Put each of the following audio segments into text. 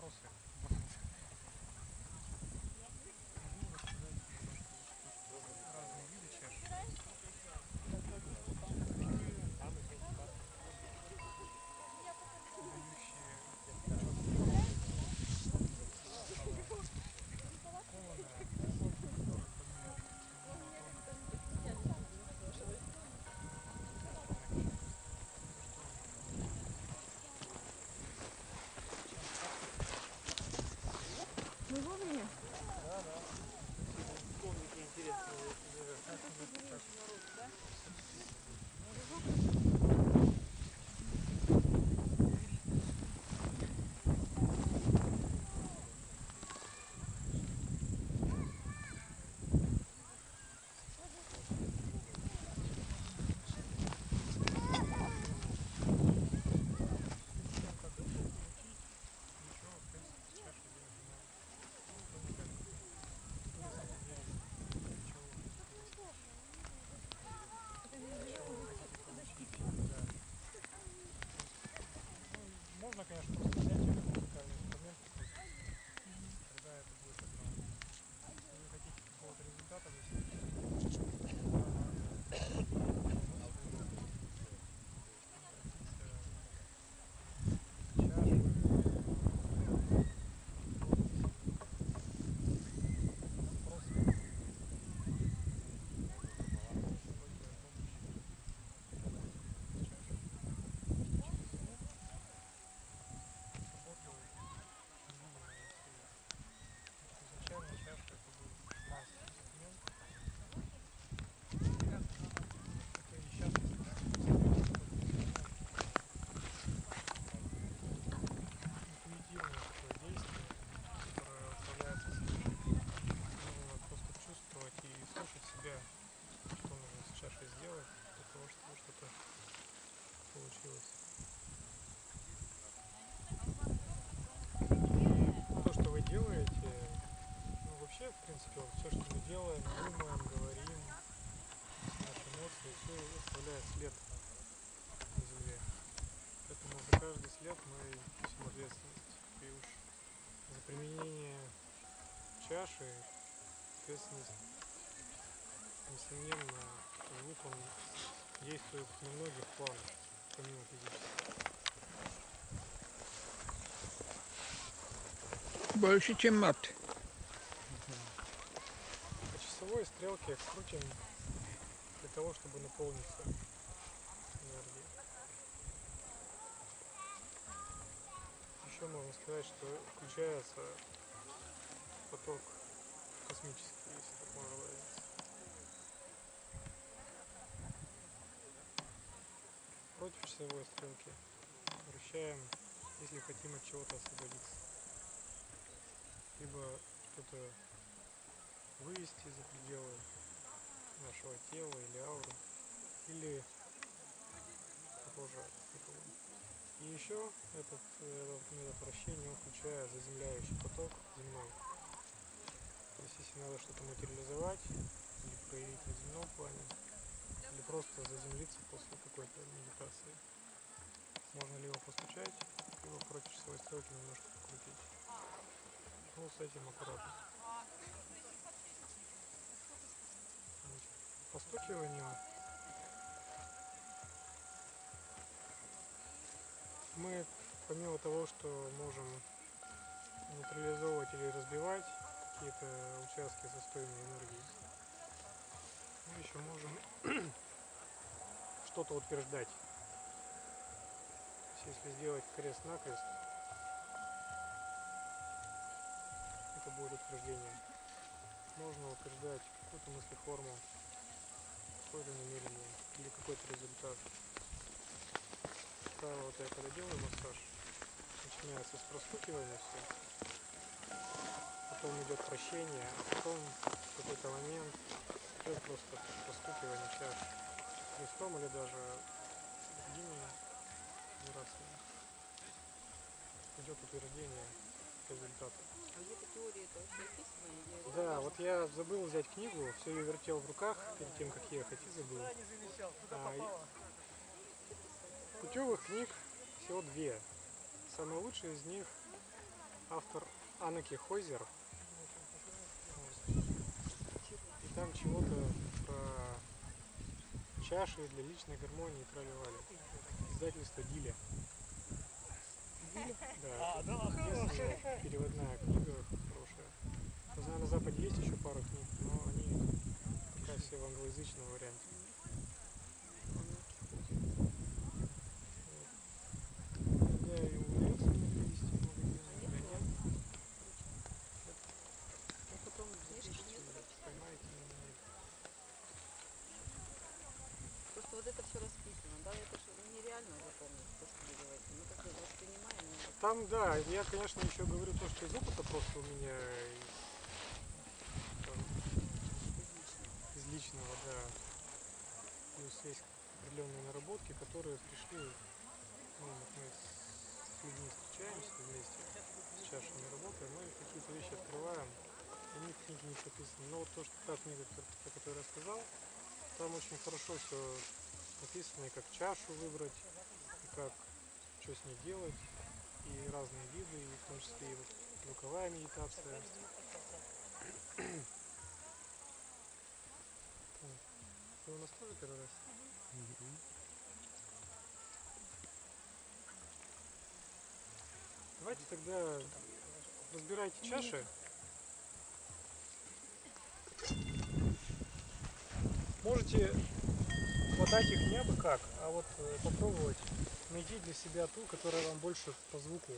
вопросы. Разные виды чаш. Мы вовремя? Да, да. Помните интересные. Можно, конечно, просто взять музыкальный инструмент, когда это будет одно. Если вы хотите какого-то результата сделать для того, чтобы что-то получилось. И то, что вы делаете, ну вообще, в принципе, вот все, что мы делаем, думаем, говорим, наши эмоции, все оставляет след на земле. Поэтому за каждый след мы несем ответственность. И уж за применение чаши ответственность, несомненно, звук он действует на многих планах, помимо физического. Больше, чем мат. По часовой стрелке крутим для того, чтобы наполниться энергией. Еще можно сказать, что включается поток космический, если так можно выразиться. Против часовой стрелки вращаем, если хотим от чего-то освободиться. Либо что-то вывести за пределы нашего тела или ауры, или продолжать никого. И еще этот метод вращения он включает заземляющий поток земной. То есть если надо что-то материализовать или проявить на земном плане, или просто заземлиться после какой-то медитации, можно либо постучать, либо против часовой стрелки немножко покрутить. Ну, с этим аккуратно. Постукиванием мы, помимо того, что можем нейтрализовывать или разбивать какие-то участки застойной энергии, мы еще можем что-то утверждать. То есть, если сделать крест-накрест, это будет утверждение. Можно утверждать какую-то мыслеформу, какое-то намерение или какой-то результат. Правило, вот я когда делаю массаж, начинается с простукивания все, потом идет прощение, а потом в какой-то момент идет просто простукивание чаш крестом или даже линией выбрасываем. Идет утверждение результата. А где-то теория это вообще описана? Да, вот я забыл взять книгу, все ее вертел в руках перед тем, как ехать, и забыл. Путевых книг всего 2. Самая лучшая из них автор Аннеке Хойзер. И там чего-то про чаши для личной гармонии трали-вали. Издательство Диля. Да, интересная переводная книга, хорошая. Не знаю, на Западе есть еще пару книг, но они пока все в англоязычном варианте. Да, и удается мне привезти в магазин. Ну, потом поймаете меня. Просто вот это все расписано, да, это же нереально запомнить, то, что вы говорите. Мы как бы воспринимаем, но Там, да, я, конечно, еще говорю то, что из опыта просто у меня из личного, да. Плюс есть определенные наработки, которые пришли, ну, мы с людьми встречаемся вместе, с чашами работаем, мы какие-то вещи открываем, они в книге не прописаны. Но вот то, что та книга, про которую я рассказал, там очень хорошо все написано, и как чашу выбрать, и как, что с ней делать, и разные виды, и в том числе и вот звуковая медитация. Вы у нас тоже первый раз? Давайте тогда разбирайте чаши. Можете хватать их не абы как, а вот попробовать найти для себя ту, которая вам больше по звуку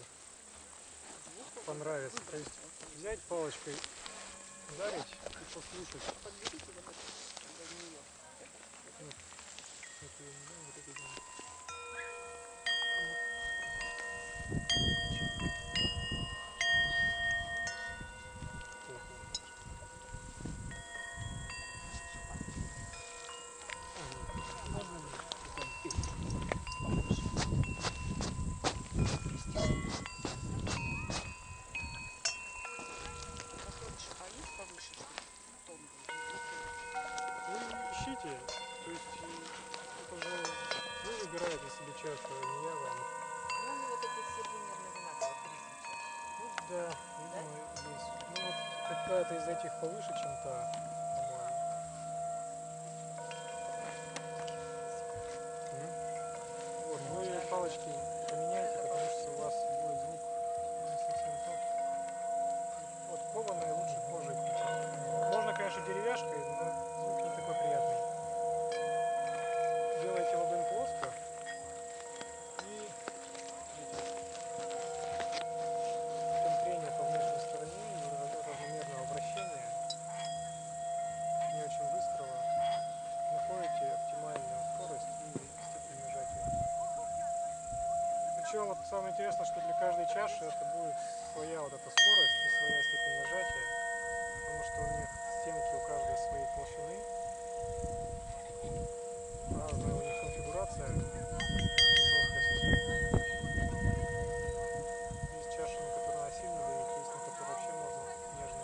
понравится. То есть взять палочкой, ударить и послушать. подберите вот это нее. Это я не знаю, вот это да. А есть повыше, чтобы тон был? Ну, ищите. То есть это же вы выбираете себе чашу, а не я вам. Ну, они вот эти все примерно одинаково, 30 сейчас. Ну да, видимо, есть. Ну вот какая-то из этих повыше, чем та, по-моему. Вот, вы палочки поменяйте, потому что у вас будет звук не совсем тот. Вот кованые лучше кожей крутить. Можно, конечно, деревяшкой, но звук не такой приятный. Делайте ладонь плоско и трение по внешней стороне, равномерного вращения, не очень быстрого. Находите оптимальную скорость и степень нажатия. Причем вот самое интересное, что для каждой чаши это будет своя вот эта скорость и своя степень нажатия, потому что у них стенки у каждой своей толщины, разная у них конфигурация, жесткость. Есть чаши, на которые она сильно давит, есть на которые вообще можно нежно-нежно.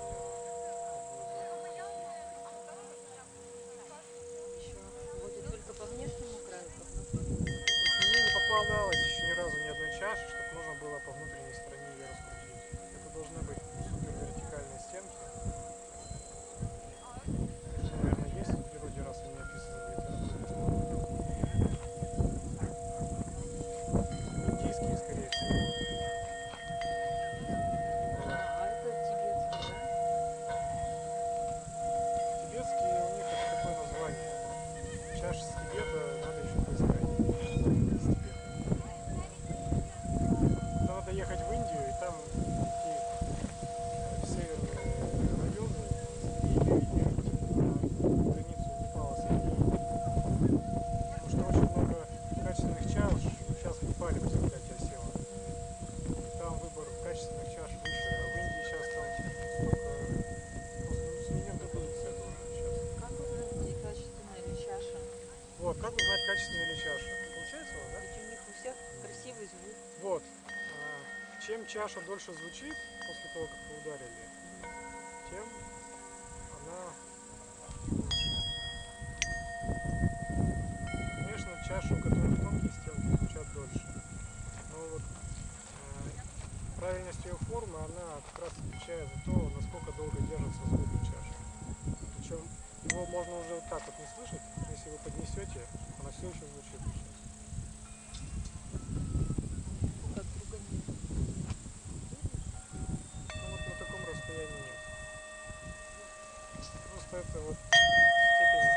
Еще будет только по внешнему краю, по внутреннему. Мне не попадалось еще ни разу ни одной чаши, чтобы можно было по внутренней стороне ее раскрутить. Это должны быть супер вертикальные стенки. Что, наверное, есть в природе, раз они описаны в литературе. Индийские, скорее всего. А это тибетский, да? Тибетские у них это такое название. Чаши с Тибета надо еще поискать. Из Тибета. Надо ехать в Индию и там идти в северные районы и видеть на границу Непала с Индией. Потому что очень много качественных чаш сейчас в Непале после взятия осела. Там выбор качественных чаш выше, а в Индии сейчас там столько сувенирная продукция тоже сейчас. Как узнать, где качественная ли чаша? Вот, как узнать качественная ли чаша? Получается у вас, да? Ведь у них у всех красивый звук. Вот. Чем чаша дольше звучит после того, как вы ударили, тем она лучше. Конечно, чаши, у которых тонкие стенки, звучат дольше. Но вот правильность ее формы, она как раз отвечает за то, насколько долго держится звук в чаше. Причем его можно уже вот так вот не слышать, но если вы поднесете, она все еще звучит. Как друга нет. Ну вот на таком расстоянии нет. Просто это вот степень.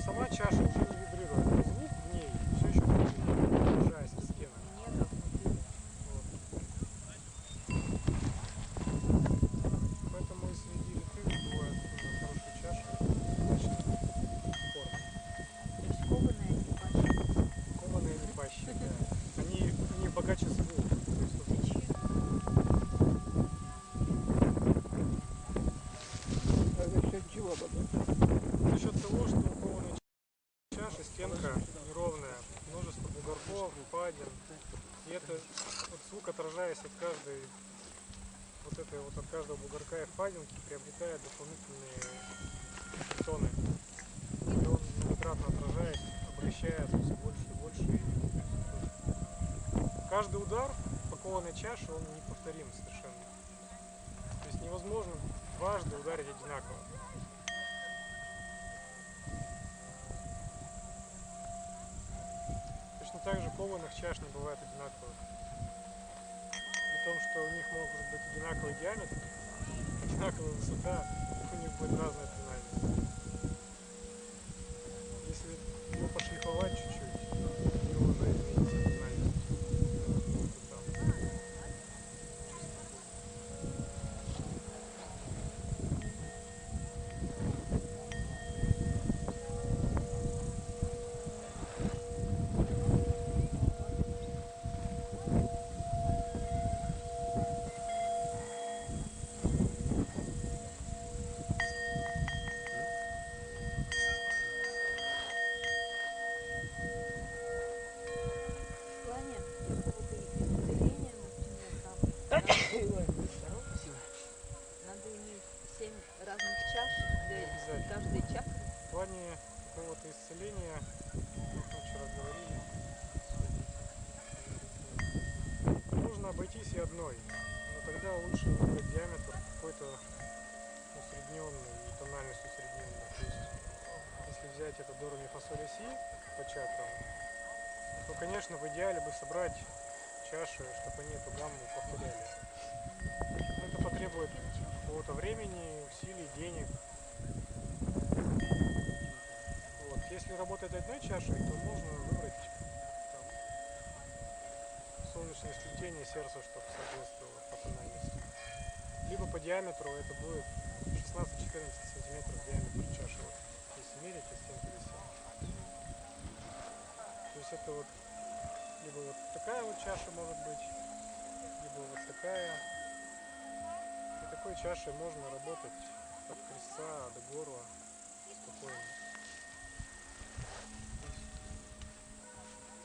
Сама чаша уже не вибрирует, но звук в ней все еще будет, держась от стены. Недра внутри. Вот. Поэтому и среди литых бывают хорошие чаши удачной формы. То есть кованые не пашут. Кованые не пащи, да. Они богаче звук. То есть вот А за счет чего богато? за счет того, что у кованой чаши стенка неровная, множество бугорков, впадин. И это вот звук, отражаясь от каждой вот этой вот от каждого бугорка и впадинки, приобретает дополнительные тоны. И он многократно отражаясь, обращается все больше и больше. И каждый удар по кованой чаше, он неповторим совершенно. То есть невозможно дважды ударить одинаково. Точно так же кованых чаш не бывает одинаковых. При том, что у них может быть одинаковый диаметр, одинаковая высота, у них будет разная тональность. Если его пошлифовать чуть-чуть, его уже изменится тональность. В плане какого-то исцеления, например, там надо иметь 7 разных чаш для Обязательно. каждой чакры. В плане какого-то исцеления, как мы вчера говорили, нужно обойтись и одной. Но тогда лучше выбрать диаметр какой-то усредненный и тональность усредненная. То есть, если взять это до, ре, ми, фа, соль, ля, си по чакрам, то, конечно, в идеале бы собрать чаши, чтобы они эту гамму повторяли. Но это потребует какого-то времени, усилий, денег. Вот. Если работать одной чашей, то можно выбрать там, солнечное сплетение сердца, чтобы соответствовало по тональности. Либо по диаметру это будет 16-14 сантиметров диаметр чаши. Вот, если мерить от стенки до стенки. То есть это вот либо вот такая вот чаша может быть, либо вот такая. И такой чашей можно работать от крестца до горла спокойно.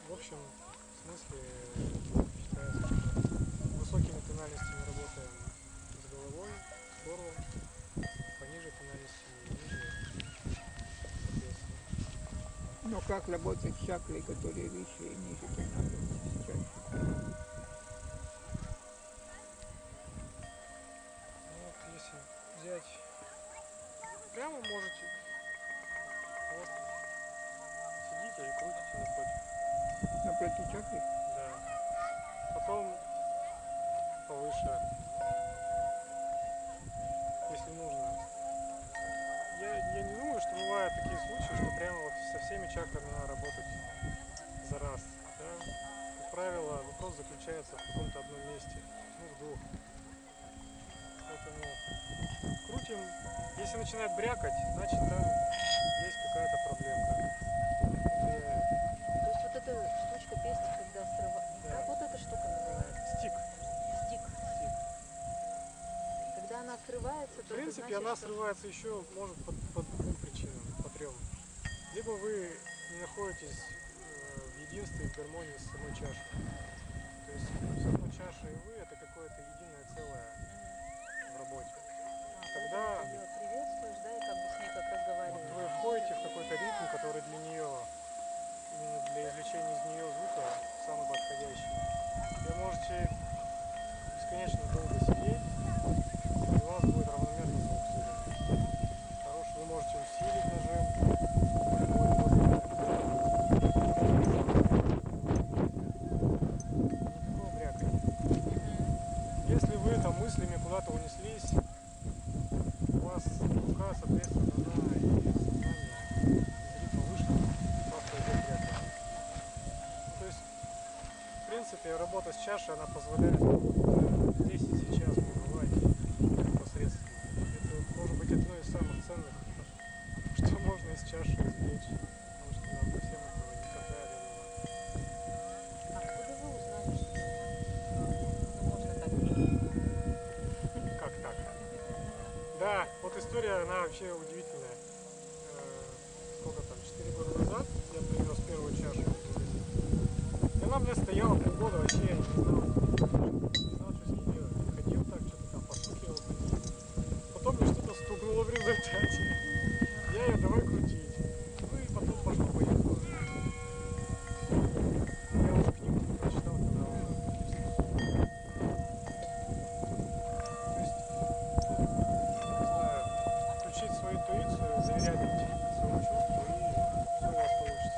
В общем смысле считается, что высокими тональностями работаем с головой, с горлом, пониже тональностями и ниже, соответственно. Но как работать с чакрой, которые выше и ниже тональности чаще? Ну вот если взять прямо можете, вот, сидите и крутите напротив. Напротив чакры? Да. Потом повыше, если нужно. Я не думаю, что бывают такие случаи, что прямо вот со всеми чакрами надо работать за раз. Да? Как правило, вопрос заключается в каком-то одном месте, ну в двух. Поэтому крутим. Если начинает брякать, значит там есть какая-то проблемка. То есть вот эта штучка пестик, когда срывается. Да. Как вот эта штука называется? Стик. Стик. Стик. Когда она срывается, то В принципе, это значит, она что... срывается еще, может, по двум причинам, по трем. Либо вы не находитесь в единстве, в гармонии с самой чашей. То есть все равно чаша и вы это какое-то единое целое в работе. Тогда ты ее приветствуешь, да, и как бы с ней как вот разговариваешь. вы входите в какой-то ритм, который для нее, именно для извлечения из нее звука самый подходящий. Вы можете чаша, она позволяет здесь и сейчас побывать непосредственно. Это может быть одно из самых ценных, что можно из чаши извлечь, потому что нам совсем этого не хватает, я думаю. Откуда вы узнали, что можно так? Как так? Да, вот история, она вообще удивительная. Сколько там, 4 года назад я принес первую чашу в магазин. И она у меня стояла полгода, вообще я не знал, что с ней делать. Ходил так, что-то там постукивал по ней. Потом мне что-то стукнуло в результате. Я ее давай крутить. Ну и потом пошло-поехало. Я уже книгу прочитал, когда уже то есть, не знаю, включить свою интуицию, доверять своему чувству, и все у вас получится.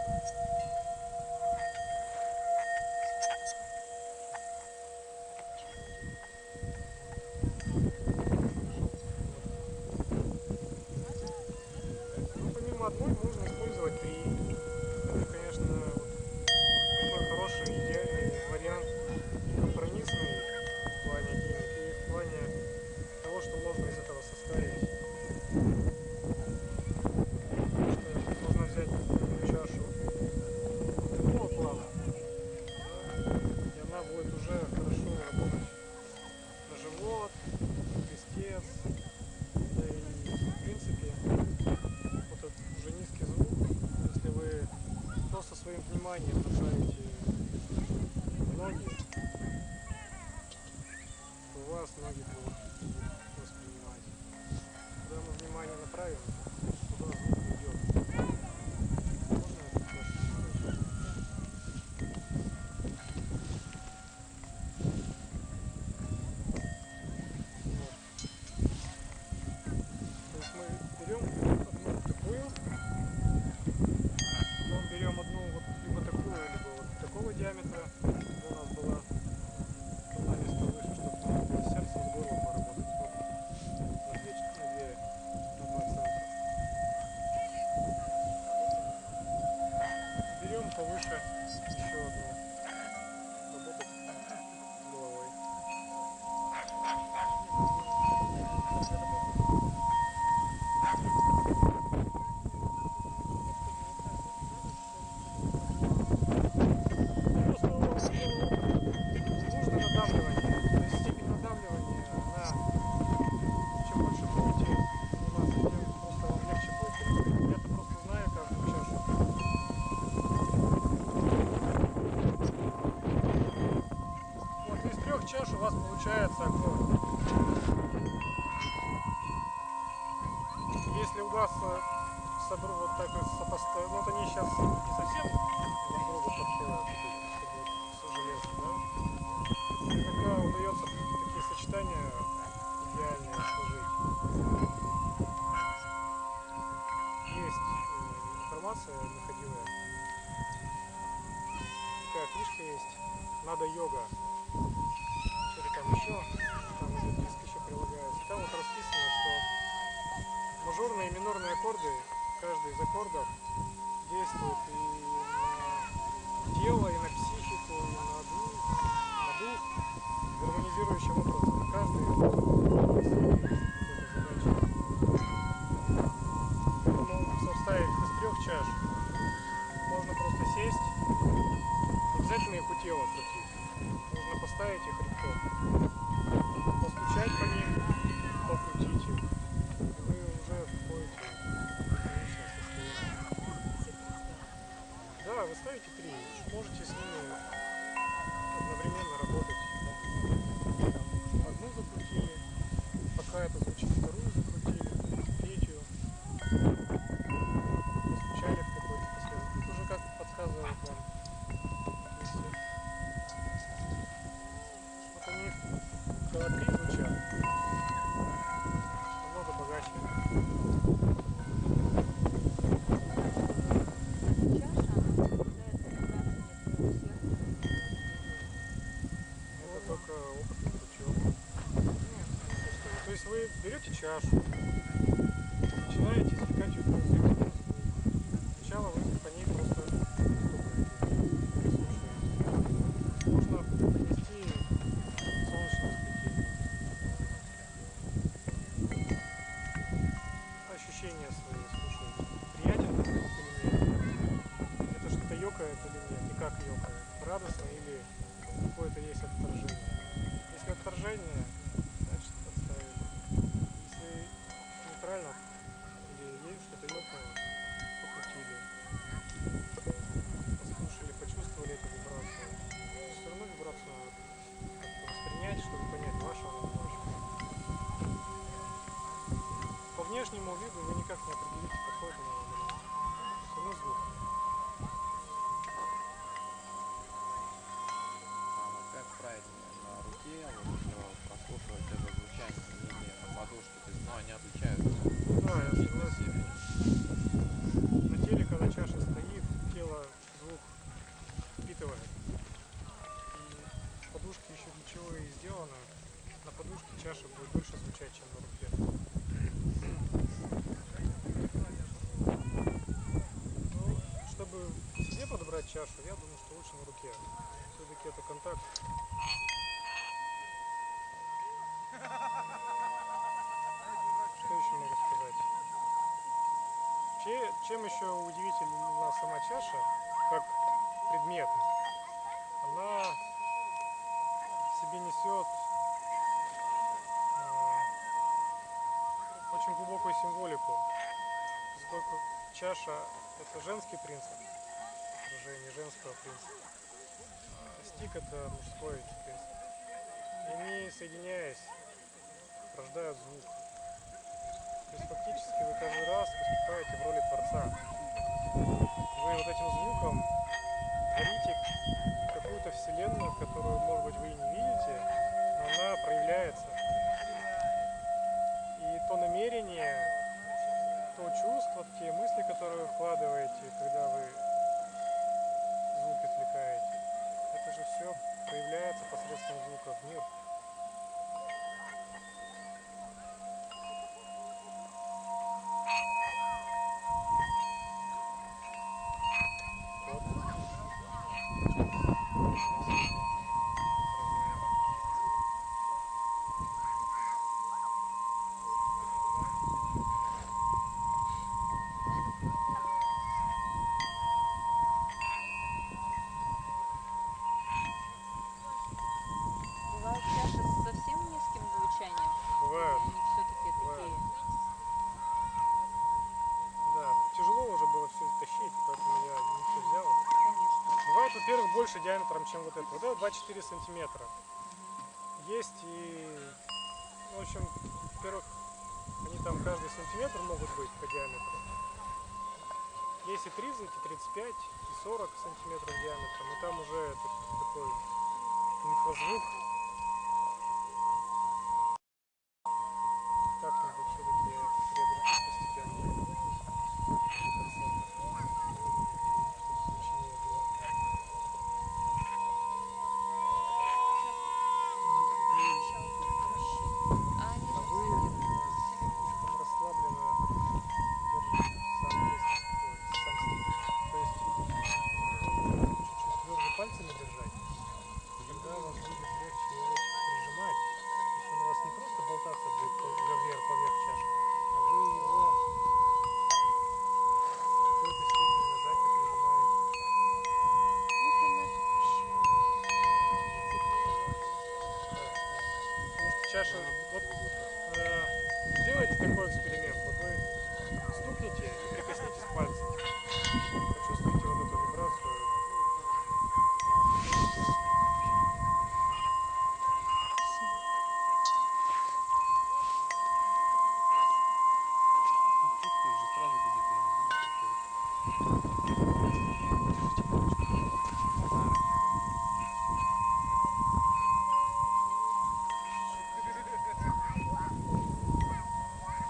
Ну, помимо одной можно использовать три. Это, конечно, вот такой хороший, идеальный вариант, компромиссный в плане денег и в плане того, что можно из этого составить. Потому что можно взять такую чашу такого плана, да, и она будет уже хорошо работать на живот, на крестец, да и в принципе вот этот уже низкий звук, если вы просто своим вниманием направите в ноги, то у вас ноги будут воспринимать. Когда мы внимание направим, туда звук уйдет. Можно это проще? Вот. То есть мы берем одну такую, потом берем одну вот либо такую, либо вот такого диаметра, чтобы у нас была тона место выше, чтобы можно было с сердцем, с горлом поработать. Вот. На 2 центра. Берем повыше еще одну. Работать с головой. Просто нужно надавливание. То есть степень надавливания, она чем больше будете у нас, тем просто вам легче будет переходить. Я-то просто знаю каждую чашу. Вот из 3 чаш у вас получается аккорд. Если удастся вот так вот сопоставить, ну вот они сейчас не совсем друг другу подходят, все железно, да? Иногда удается такие сочетания идеальные сложить. Есть информация, находила я. Такая книжка есть. Надо йога. Что-то там еще. Там записка еще прилагается. Там вот расписано, что мажорные и минорные аккорды, каждый из аккордов действует и на тело, и на психику, и на дух гармонизирующим образом. Каждый какой-то задачи. Поэтому составить из 3 чаш можно просто сесть, не обязательно их у тела крутить. Нужно поставить их рядком, постучать по ним, покрутить их. Вы уже входите в гармоничное состояние. Да, вы ставите 3, можете с ними одновременно работать. Там, одну закрутили, пока это звучит, вторую закрутили, третью. Постучали в какой-то последний. Тут уже как подсказывает вам. Вот они, когда 3 звучат, намного богаче. Это только опытный крючок. То есть вы берете чашу, начинаете извлекать ее музыку. Сначала вы по ней просто стукаете, прислушиваетесь. Можно поднести как ёкает? Радостно или какое-то есть отторжение? Если отторжение, значит подставили. Если нейтрально или есть что-то ёкнуло, покрутили, послушали, почувствовали эту вибрацию. Все равно вибрацию надо как-то воспринять, чтобы понять, ваша она не ваша. По внешнему виду вы никак не определите, подходит она вам или нет. Все равно звук. А вот как правильнее на руке вот прослушивать это звучание или на подушке? То есть, ну, они отличаются Да, я в значительной согласен. степени. На теле, когда чаша стоит, тело звук впитывает. И подушки еще для чего и сделаны. На подушке чаша будет дольше звучать, чем на руке. Ну, чтобы себе подобрать чашу, я думаю, что лучше на руке. Все-таки это контакт. Что еще могу сказать? Чем еще удивительна сама чаша, как предмет? Она в себе несет очень глубокую символику, поскольку чаша это женский принцип, отражение женского принципа, а стик это мужской принцип. И они, соединяясь, рождают звук. То есть фактически вы каждый раз выступаете в роли творца. Вы вот этим звуком творите какую-то вселенную, которую, может быть, вы и не видите, но она проявляется. И то намерение, то чувство, те мысли, которые вы вкладываете, когда вы звук извлекаете, это же все проявляется посредством звука в мир. Вот. Бывают чаши с совсем низким звучанием. Бывает. Или они все-таки Бывает. такие. Да, тяжело уже было все тащить, поэтому я не все взял. Конечно. Бывает, во-первых, больше диаметром, чем вот это. Вот это 2,4 сантиметра. Есть и, в общем, во-первых, они там каждый сантиметр могут быть по диаметру. Есть и 30, и 35, и 40 сантиметров диаметром. И там уже это такой инфразвук. Как-нибудь все-таки приобрету постепенно. Сочнее было. А они А же вы слишком расслабленно держите сам лист, сам стик. То есть нужно чуть-чуть тверже пальцами держать, тогда вам будет легче его прижимать. То есть он у вас не просто болтаться будет поверх чаши, а вы его в какой-то степени нажатия прижимаете. ну, немножко Да, да. Потому что чаша, вот сделайте такой эксперимент, вот вы стукните и прикоснитесь пальцем, почувствуйте вот эту вибрацию. Чувствуешь же сразу, где ты звук приходит.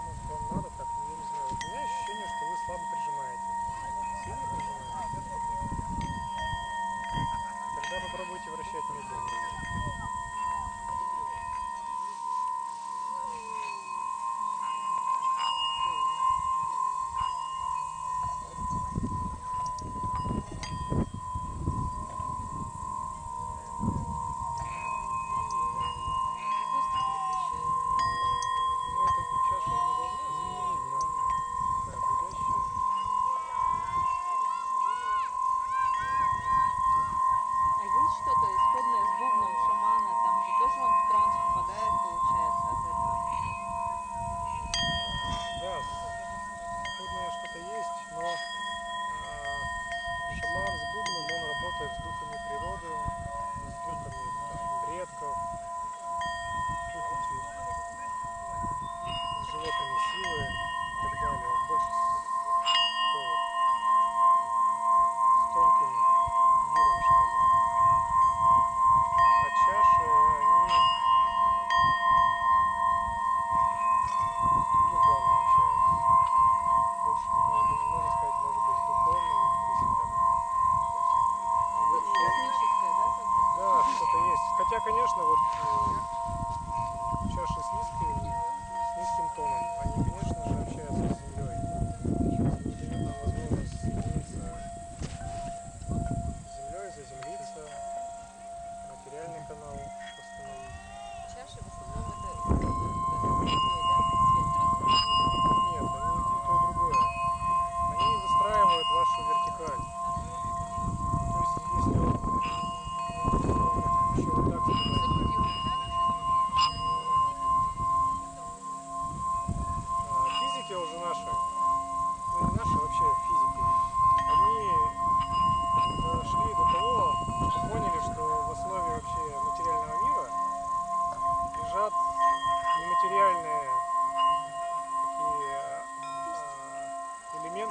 Может вам надо так, но я не знаю. Вот у меня ощущение, что вы слабо прижимаете. Сильно прижимаете? Тогда попробуйте вращать медленно.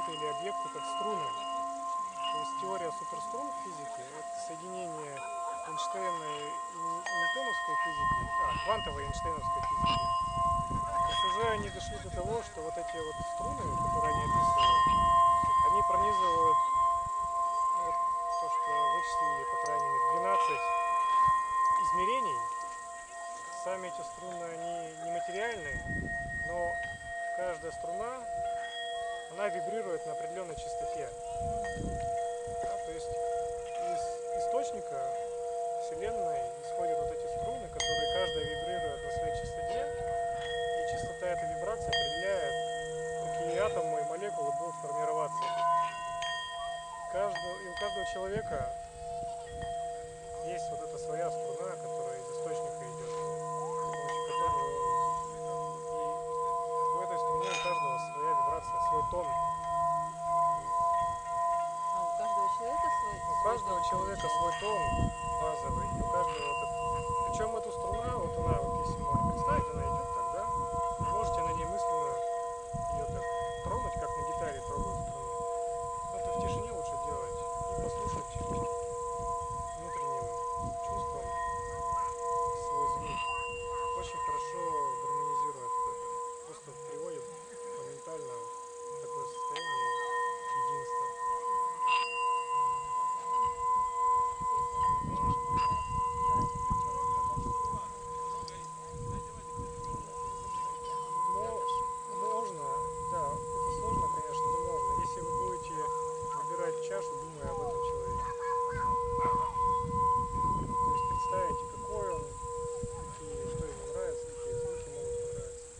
элементы или объекты как струны. То есть теория суперструн в физике — это соединение Эйнштейна и ньютоновской физики, квантовой Эйнштейновской физики. То есть уже они дошли до того, что вот эти вот струны, которые они описывают, они пронизывают, ну, вот то, что вычислили, по крайней мере, 12 измерений. Сами эти струны, они нематериальные, но каждая струна, она вибрирует на определенной частоте. Да, то есть из источника Вселенной исходят вот эти струны, которые каждая вибрирует на своей частоте, и частота этой вибрации определяет, какие атомы и молекулы будут формироваться. И у каждого человека есть вот эта своя струна, которая из источника идет, с помощью которой и в этой струне у каждого своя вибрация, свой тон. А у каждого человека У свой каждого тон человека получается? свой тон базовый, и у каждого вот это. Причем эта струна, вот она, вот если можно представить, она идет так, да, вы можете на ней мысленно ее так тронуть, как на гитаре трогают струну. Но это в тишине лучше делать и послушать внутренним чувством свой звук. Очень хорошо гармонизирует это. Просто приводит моментально в такое состояние единства. Но можно, да, это сложно, конечно, но можно. Если вы будете выбирать чашу, думая об этом человеке. То есть представите, какой он, что ему нравится, какие звуки могут понравиться.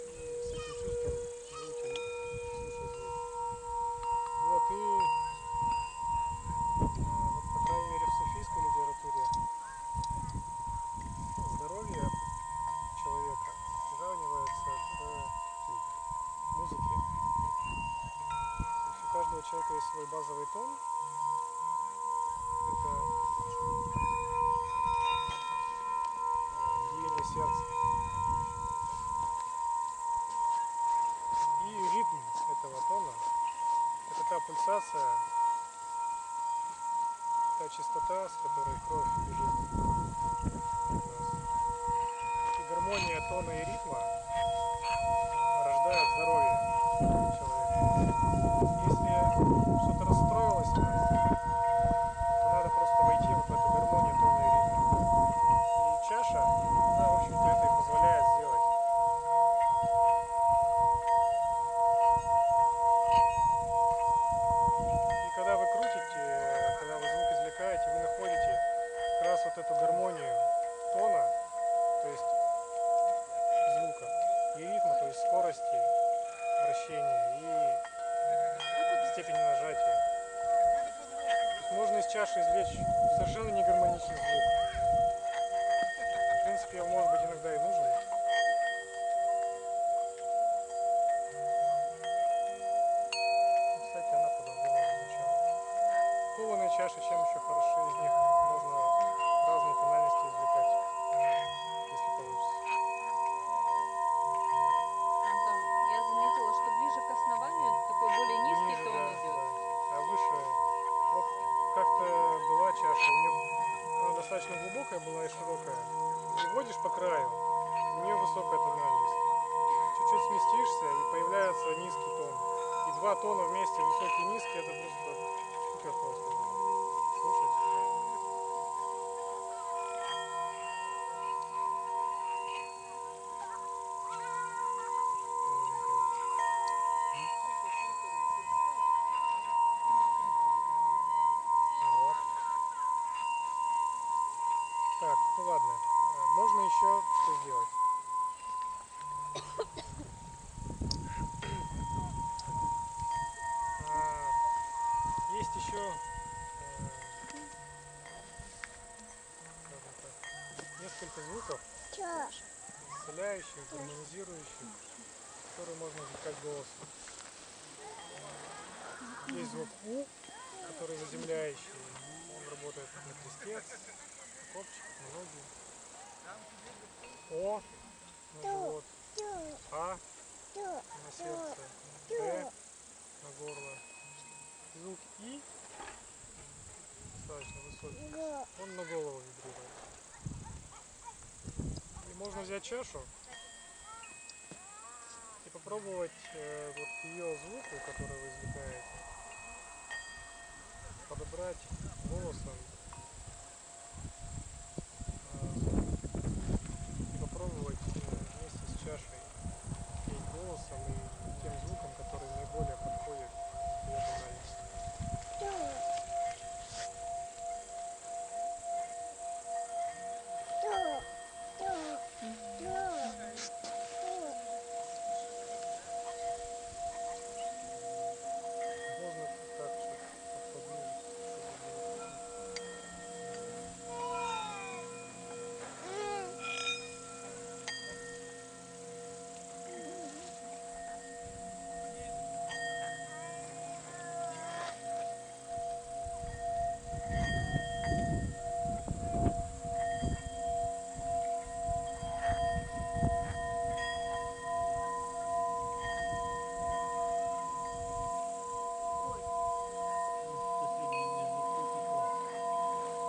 И с этим чувством будете слушать звук. Вот, и вот, по крайней мере, в суфийской литературе здоровье человека приравнивается к музыке. То есть у каждого человека есть свой базовый тон. Это биение сердца. И ритм этого тона — это та пульсация, та частота, с которой кровь бежит в нас. И гармония тона и ритма рождает здоровье человека. Если что-то расстроилось в нас, то надо просто войти вот в эту гармонию тона и ритма. И чаша, она, в общем-то, это и позволяет сделать. И когда вы крутите, когда вы звук извлекаете, вы находите как раз вот эту гармонию тона, то есть звука, и ритма, то есть скорости вращения и степени нажатия. То есть можно из чаши извлечь совершенно негармоничный звук. В принципе, он может быть иногда и нужен. Кстати, она по-другому звучала. Кованые чаши чем еще хороши? Из них можно разные тональности извлекать, если получится. Ну, там, я заметила, что ближе к основанию такой более низкий Ниже, тон да, идет. да. А выше, вот как-то была чаша, у нее она достаточно глубокая была и широкая. И вводишь по краю, у нее высокая тональность. Чуть-чуть сместишься, и появляется низкий тон. И два тона вместе, высокий и низкий, это просто супер просто слушать. Вот. Так, ну ладно. Можно еще что сделать? Есть еще, скажем так, несколько звуков, исцеляющих, гармонизирующих, которые можно извлекать голосом. Есть звук У, который заземляющий. Он работает на крестец, на копчик, на ноги. О на живот, А на сердце, Д на горло. он на голову вибрирует. И можно взять чашу и попробовать вот ее звуку, который вы извлекаете, подобрать голосом и попробовать вместе с чашей петь голосом и тем звуком, который наиболее подходит к ее тональности. Можно так чуть поближе, чтобы было слышно.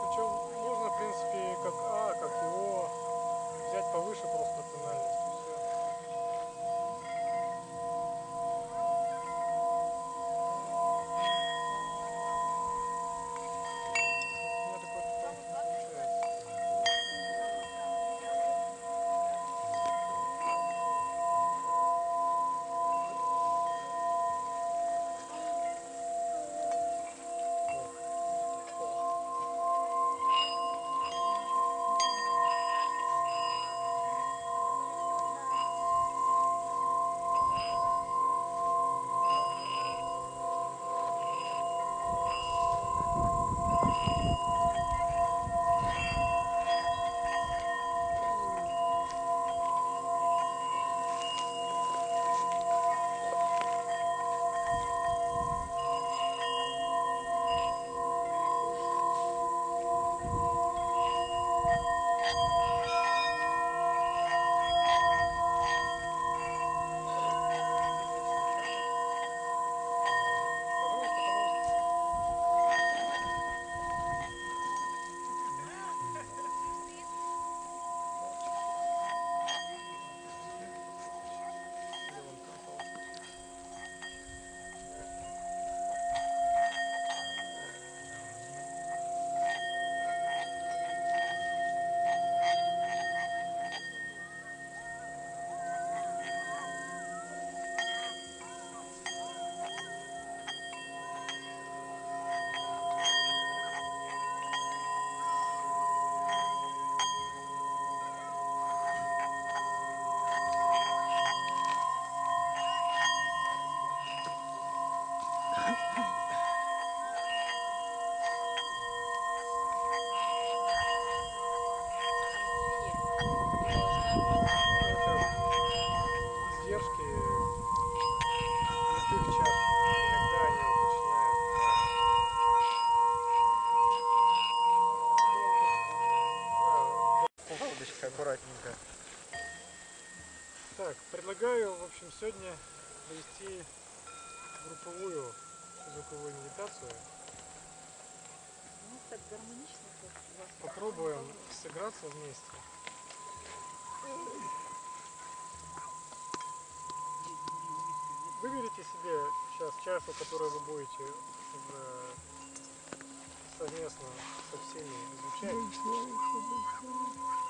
Причем можно, в принципе, как А, как и О взять повыше просто тональность и все. У меня такой тонкий не получается. Пожалуйста, пожалуйста. Или вон там получится. Это издержки любых чаш. Иногда они начинают кувалдочкой аккуратненько. Так, предлагаю, в общем, сегодня провести групповую звуковую медитацию. Ну, так гармонично, как у вас. Попробуем сыграться вместе. Выберите себе сейчас чашу, которую вы будете совместно со всеми изучать. Большое, большое.